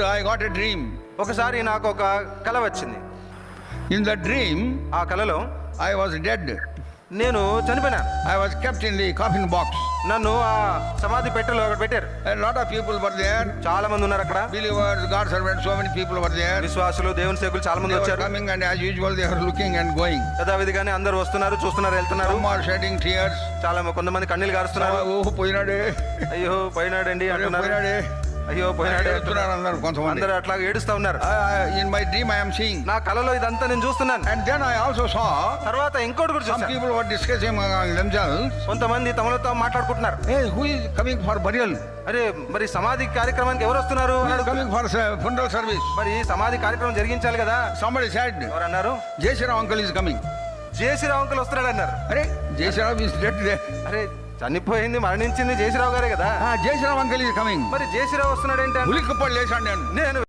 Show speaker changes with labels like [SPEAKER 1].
[SPEAKER 1] I got a dream.
[SPEAKER 2] ఒకసారి నాకు ఒక కల వచ్చింది.
[SPEAKER 1] In the dream,
[SPEAKER 2] ఆ కలలో
[SPEAKER 1] I was dead.
[SPEAKER 2] నేను చనిపోయినాను.
[SPEAKER 1] I was kept in the coffin box.
[SPEAKER 2] నన్ను ఆ సమాధి పెట్టెలో అక్కడ పెట్టారు.
[SPEAKER 1] A lot of people were there.
[SPEAKER 2] చాలా మంది ఉన్నారు అక్కడ.
[SPEAKER 1] Believers, God servants, so many people were there.
[SPEAKER 2] విశ్వాసులు, దేవుని సేవకులు చాలా మంది
[SPEAKER 1] They were
[SPEAKER 2] వచ్చారు.
[SPEAKER 1] coming and as usual they were looking and going.
[SPEAKER 2] యథావిధిగానే అందరూ వస్తున్నారు, చూస్తున్నారు, వెళ్తున్నారు.
[SPEAKER 1] Some are shedding tears.
[SPEAKER 2] చాలా కొంతమంది కన్నీళ్లు గారుస్తున్నారు.
[SPEAKER 1] Oh, పోయినాడే.
[SPEAKER 2] అయ్యో పోయినాడండి అంటున్నారు.
[SPEAKER 1] పోయినాడే.
[SPEAKER 2] అయ్యో పోయినాడే
[SPEAKER 1] చెప్తున్నారు అందరూ కొంతమంది.
[SPEAKER 2] అందరూ అట్లా ఏడుస్తా ఉన్నారు.
[SPEAKER 1] In my dream I am seeing.
[SPEAKER 2] నా కలలో ఇదంతా నేను చూస్తున్నాను.
[SPEAKER 1] And then I also saw
[SPEAKER 2] తర్వాత ఇంకోటి కూడా
[SPEAKER 1] some
[SPEAKER 2] చూసాను.
[SPEAKER 1] people were discussing among themselves.
[SPEAKER 2] కొంతమంది తమలో తాము మాట్లాడుకుంటున్నారు.
[SPEAKER 1] Hey, who is coming for burial?
[SPEAKER 2] అరే మరి సమాధి కార్యక్రమానికి ఎవరు వస్తున్నారు?
[SPEAKER 1] Who is coming for funeral service?
[SPEAKER 2] మరి సమాధి కార్యక్రమం జరిగించాలి కదా.
[SPEAKER 1] Somebody said,
[SPEAKER 2] ఎవరు అన్నారు?
[SPEAKER 1] Jai Shri Ram uncle is coming.
[SPEAKER 2] JC Rao uncle వస్తున్నాడు అన్నారు.
[SPEAKER 1] Arey, Jai Shri Ram is dead there.
[SPEAKER 2] అరే చనిపోయింది, మరణించింది జేసీరావు గారే కదా.
[SPEAKER 1] Jai Shri Ram uncle is coming.
[SPEAKER 2] మరి జేసీరావు వస్తున్నాడు ఏంటి?
[SPEAKER 1] ఉలిక్కిపడి లేచాను నేను.
[SPEAKER 2] నేను